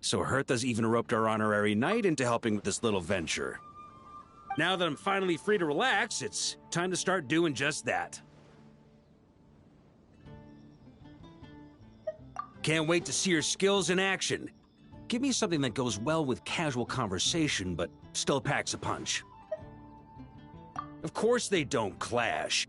So Hertha's even roped our honorary knight into helping with this little venture. Now that I'm finally free to relax, it's time to start doing just that. Can't wait to see your skills in action. Give me something that goes well with casual conversation, but still packs a punch. Of course they don't clash.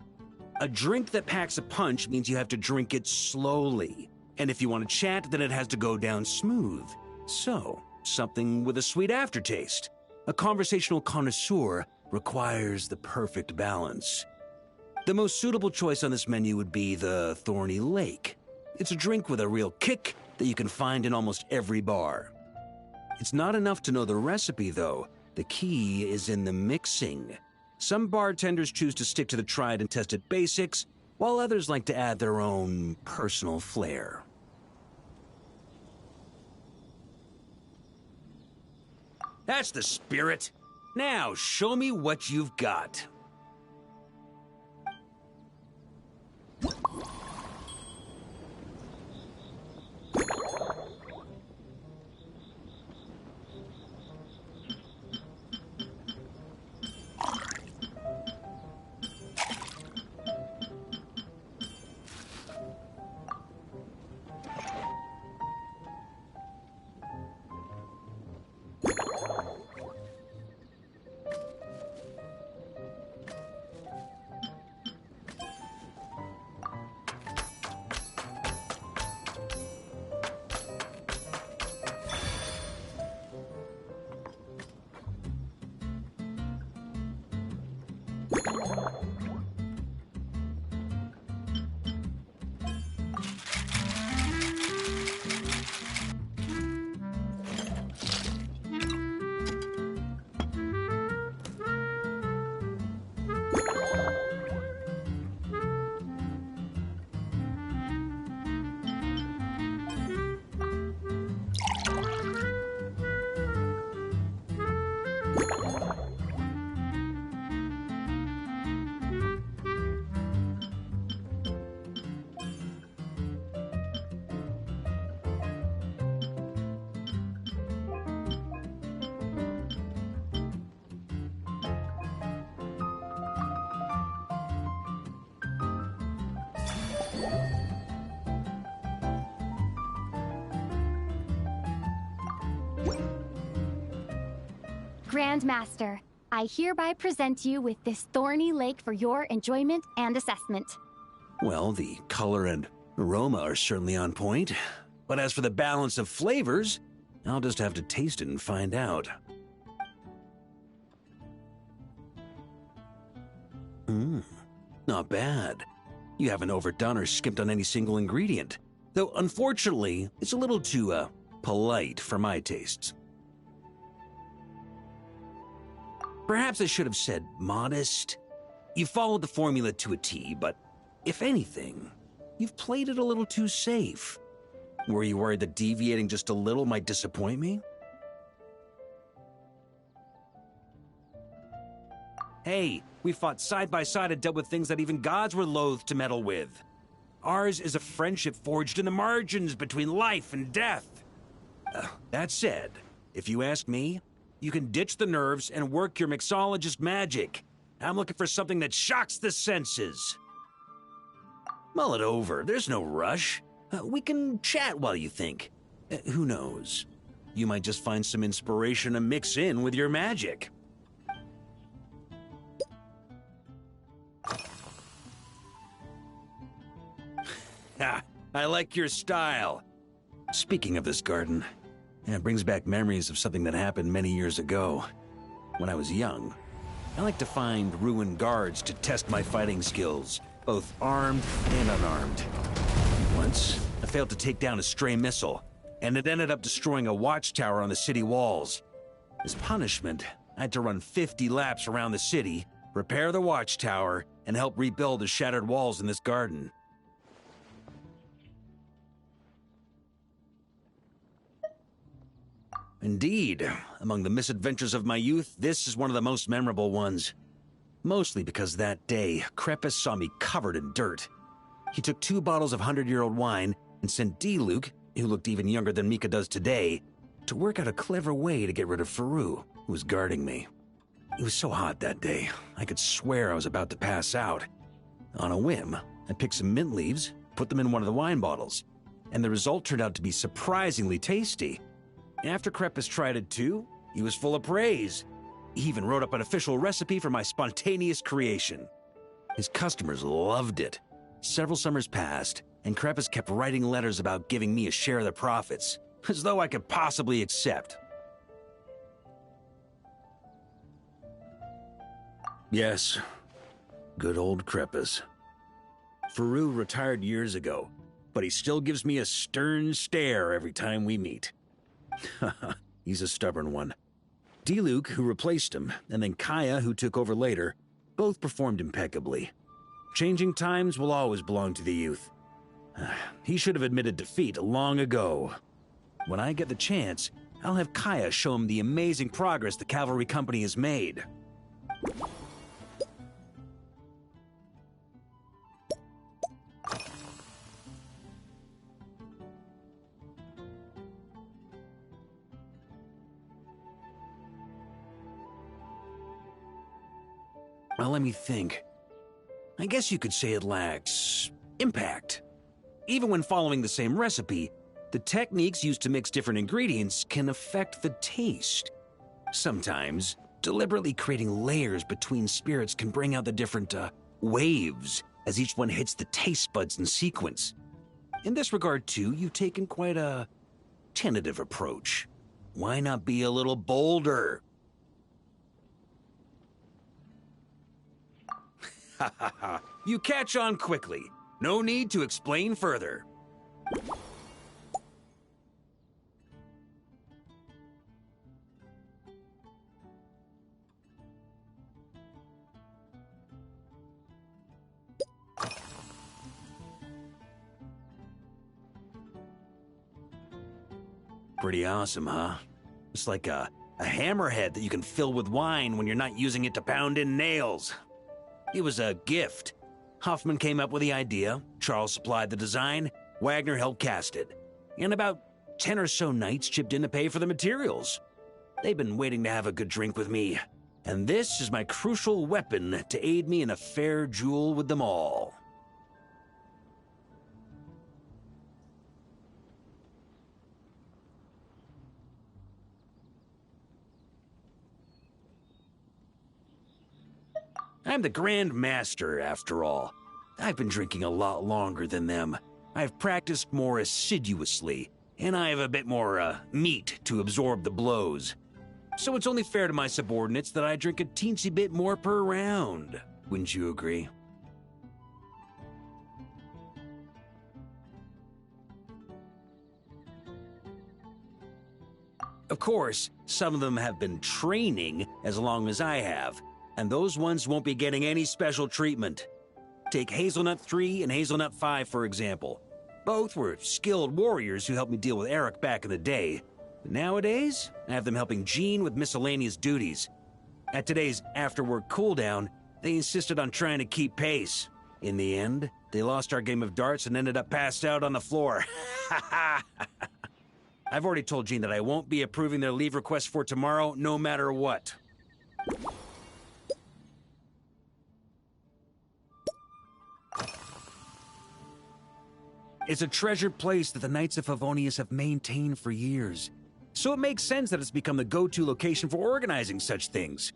A drink that packs a punch means you have to drink it slowly. And if you want to chat, then it has to go down smooth. So, something with a sweet aftertaste. A conversational connoisseur requires the perfect balance. The most suitable choice on this menu would be the Thorny Lake. It's a drink with a real kick that you can find in almost every bar. It's not enough to know the recipe, though. The key is in the mixing. Some bartenders choose to stick to the tried and tested basics, while others like to add their own personal flair. That's the spirit. Now, show me what you've got. Grandmaster, I hereby present you with this Thorny Lake for your enjoyment and assessment. Well, the color and aroma are certainly on point. But as for the balance of flavors, I'll just have to taste it and find out. Not bad. You haven't overdone or skimped on any single ingredient. Though, unfortunately, it's a little too, polite for my tastes. Perhaps I should have said modest. You followed the formula to a T, but if anything, you've played it a little too safe. Were you worried that deviating just a little might disappoint me? Hey, we fought side by side and dealt with things that even gods were loath to meddle with. Ours is a friendship forged in the margins between life and death. That said, if you ask me, you can ditch the nerves and work your mixologist magic. I'm looking for something that shocks the senses. Mull it over, there's no rush. We can chat while you think. Who knows? You might just find some inspiration to mix in with your magic. Ha! I like your style. Speaking of this garden, it brings back memories of something that happened many years ago. When I was young, I liked to find ruined guards to test my fighting skills, both armed and unarmed. Once, I failed to take down a stray missile, and it ended up destroying a watchtower on the city walls. As punishment, I had to run 50 laps around the city, repair the watchtower, and help rebuild the shattered walls in this garden. Indeed, among the misadventures of my youth, this is one of the most memorable ones. Mostly because that day, Crepus saw me covered in dirt. He took 2 bottles of 100-year-old wine and sent D. Luke, who looked even younger than Mika does today, to work out a clever way to get rid of Faru, who was guarding me. It was so hot that day, I could swear I was about to pass out. On a whim, I picked some mint leaves, put them in one of the wine bottles, and the result turned out to be surprisingly tasty. After Krepis tried it too, he was full of praise. He even wrote up an official recipe for my spontaneous creation. His customers loved it. Several summers passed, and Krepis kept writing letters about giving me a share of the profits, as though I could possibly accept. Yes, good old Krepis. Faru retired years ago, but he still gives me a stern stare every time we meet. He's a stubborn one. Diluc, who replaced him, and then Kaya, who took over later, both performed impeccably. Changing times will always belong to the youth. He should have admitted defeat long ago. When I get the chance, I'll have Kaya show him the amazing progress the Cavalry Company has made. Well, let me think. I guess you could say it lacks impact. Even when following the same recipe, the techniques used to mix different ingredients can affect the taste. Sometimes, deliberately creating layers between spirits can bring out the different waves as each one hits the taste buds in sequence. In this regard, too, you've taken quite a tentative approach. Why not be a little bolder? Ha ha ha. You catch on quickly. No need to explain further. Pretty awesome, huh? It's like a hammerhead that you can fill with wine when you're not using it to pound in nails. It was a gift. Hoffman came up with the idea, Charles supplied the design, Wagner helped cast it. And about 10 or so knights chipped in to pay for the materials. They've been waiting to have a good drink with me, and this is my crucial weapon to aid me in a fair duel with them all. I'm the Grandmaster, after all. I've been drinking a lot longer than them. I've practiced more assiduously, and I have a bit more, meat to absorb the blows. So it's only fair to my subordinates that I drink a teensy bit more per round. Wouldn't you agree? Of course, some of them have been training as long as I have, and those ones won't be getting any special treatment. Take Hazelnut 3 and Hazelnut 5, for example. Both were skilled warriors who helped me deal with Eric back in the day. But nowadays, I have them helping Jean with miscellaneous duties. At today's after-work cooldown, they insisted on trying to keep pace. In the end, they lost our game of darts and ended up passed out on the floor. I've already told Jean that I won't be approving their leave request for tomorrow, no matter what. It's a treasured place that the Knights of Favonius have maintained for years. So it makes sense that it's become the go-to location for organizing such things.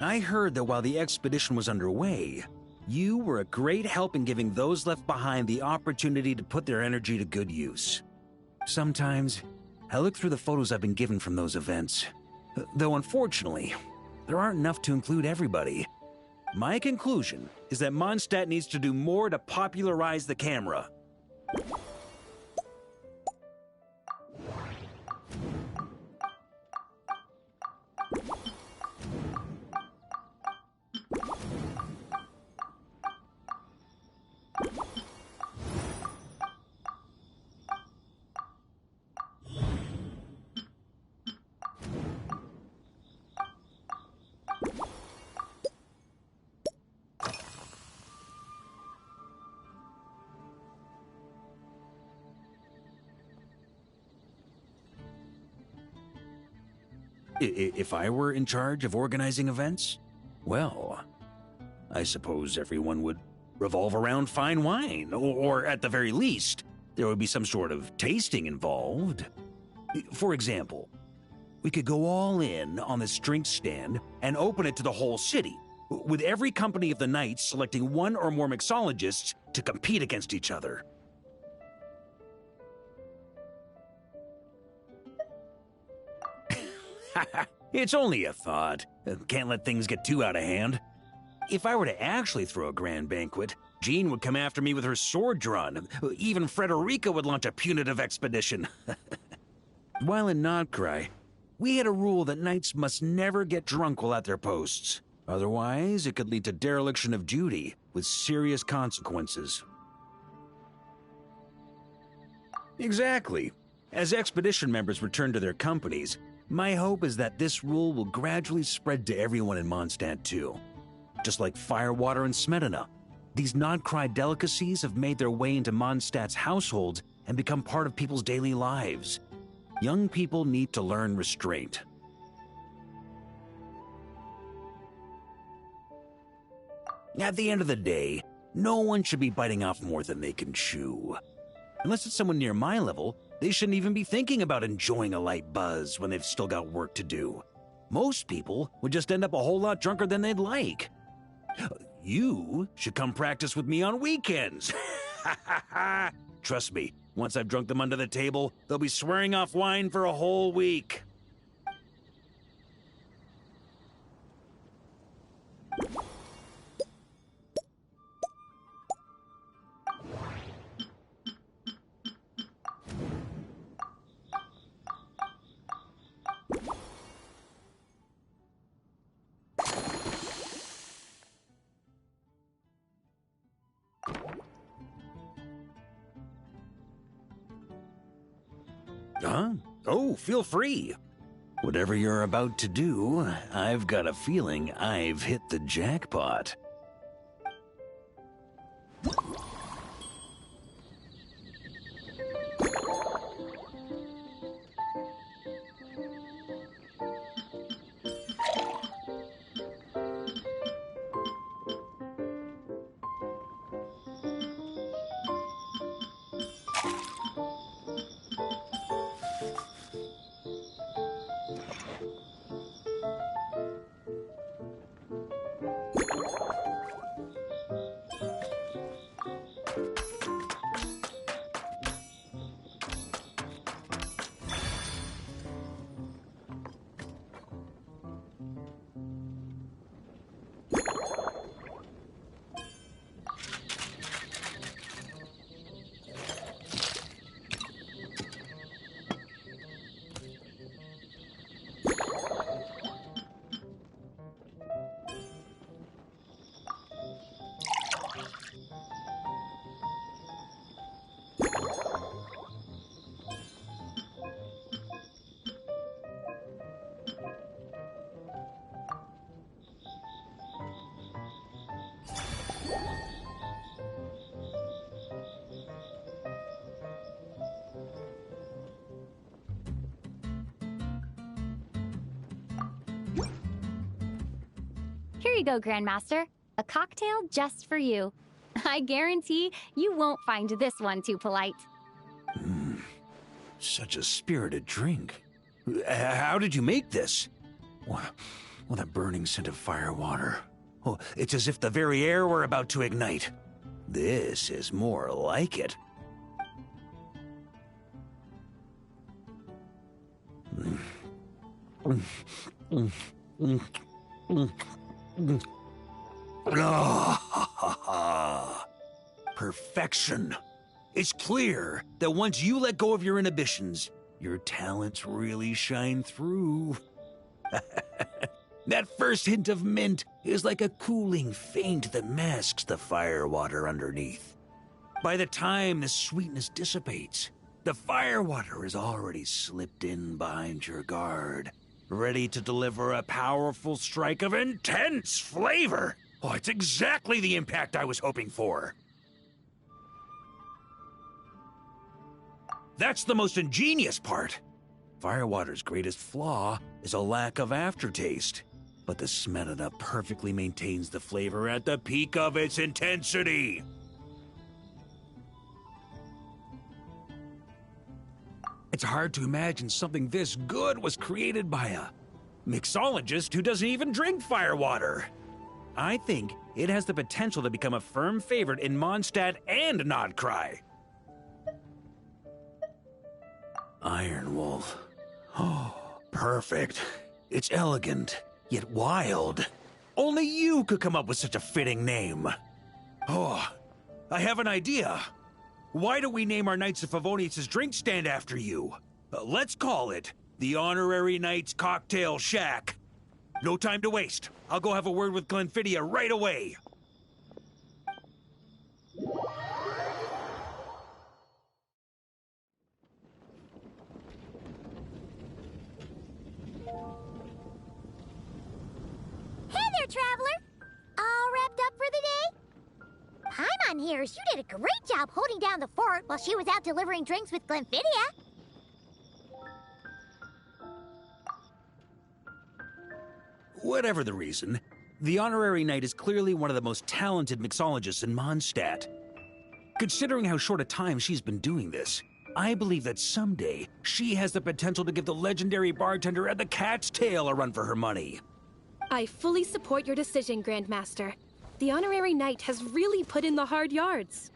I heard that while the expedition was underway, you were a great help in giving those left behind the opportunity to put their energy to good use. Sometimes, I look through the photos I've been given from those events. Though unfortunately, there aren't enough to include everybody. My conclusion is that Mondstadt needs to do more to popularize the camera. If I were in charge of organizing events? Well, I suppose everyone would revolve around fine wine, or at the very least, there would be some sort of tasting involved. For example, we could go all in on this drink stand and open it to the whole city, with every company of the night selecting one or more mixologists to compete against each other. It's only a thought. Can't let things get too out of hand. If I were to actually throw a grand banquet, Jean would come after me with her sword drawn. Even Frederica would launch a punitive expedition. While in Notcry, we had a rule that knights must never get drunk while at their posts. Otherwise, it could lead to dereliction of duty, with serious consequences. Exactly. As expedition members return to their companies, my hope is that this rule will gradually spread to everyone in Mondstadt too. Just like firewater and Smedina, these Notcry delicacies have made their way into Mondstadt's households and become part of people's daily lives. Young people need to learn restraint. At the end of the day, no one should be biting off more than they can chew. Unless it's someone near my level, they shouldn't even be thinking about enjoying a light buzz when they've still got work to do. Most people would just end up a whole lot drunker than they'd like. You should come practice with me on weekends. Trust me, once I've drunk them under the table, they'll be swearing off wine for a whole week. Huh? Oh, feel free. Whatever you're about to do, I've got a feeling I've hit the jackpot. Here you go, Grandmaster. A cocktail just for you. I guarantee you won't find this one too polite. Such a spirited drink. How did you make this? Well, that burning scent of firewater. Oh, it's as if the very air were about to ignite. This is more like it. Perfection. It's clear that once you let go of your inhibitions, your talents really shine through. That first hint of mint is like a cooling feint that masks the firewater underneath. By the time the sweetness dissipates, the firewater is already slipped in behind your guard, ready to deliver a powerful strike of intense flavor. Oh, it's exactly the impact I was hoping for. That's the most ingenious part. Firewater's greatest flaw is a lack of aftertaste, but the Smetana perfectly maintains the flavor at the peak of its intensity. It's hard to imagine something this good was created by a mixologist who doesn't even drink firewater. I think it has the potential to become a firm favorite in Mondstadt and Nodcry. Iron Wolf. Oh, perfect. It's elegant, yet wild. Only you could come up with such a fitting name. Oh, I have an idea. Why don't we name our Knights of Favonius' drink stand after you? Let's call it the Honorary Knights Cocktail Shack. No time to waste. I'll go have a word with Glenfidia right away. Hey there, Traveler! All wrapped up for the day? Paimon hears you did a great job holding down the fort while she was out delivering drinks with Glenfidia. Whatever the reason, the Honorary Knight is clearly one of the most talented mixologists in Mondstadt. Considering how short a time she's been doing this, I believe that someday she has the potential to give the legendary bartender at the Cat's Tail a run for her money. I fully support your decision, Grandmaster. The Honorary Knight has really put in the hard yards.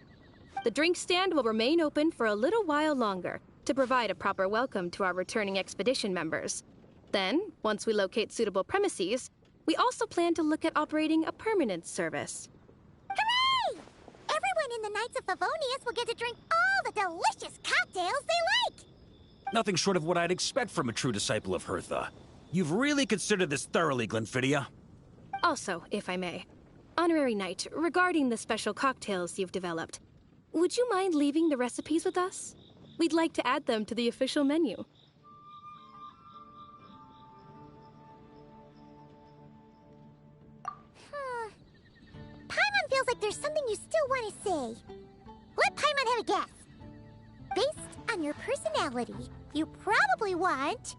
The drink stand will remain open for a little while longer to provide a proper welcome to our returning expedition members. Then, once we locate suitable premises, we also plan to look at operating a permanent service. Hooray! Everyone in the Knights of Favonius will get to drink all the delicious cocktails they like! Nothing short of what I'd expect from a true disciple of Hertha. You've really considered this thoroughly, Glenfidia. Also, if I may, Honorary Knight, regarding the special cocktails you've developed, would you mind leaving the recipes with us? We'd like to add them to the official menu. Paimon feels like there's something you still want to say. Let Paimon have a guess. Based on your personality, you probably want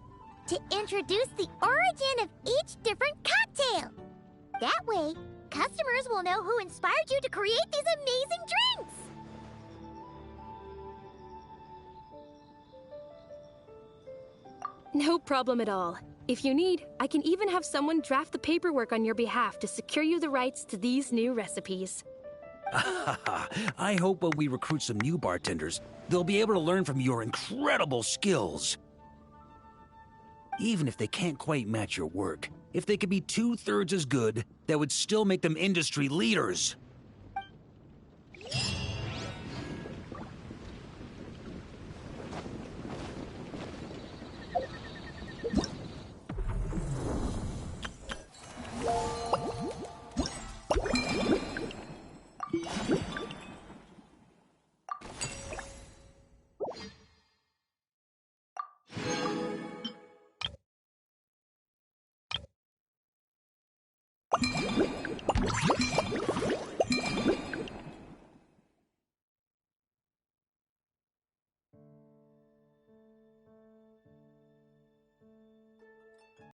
to introduce the origin of each different cocktail. That way, customers will know who inspired you to create these amazing drinks. No problem at all. If you need, I can even have someone draft the paperwork on your behalf to secure you the rights to these new recipes. I hope when we recruit some new bartenders, they'll be able to learn from your incredible skills. Even if they can't quite match your work, if they could be 2/3 as good, that would still make them industry leaders.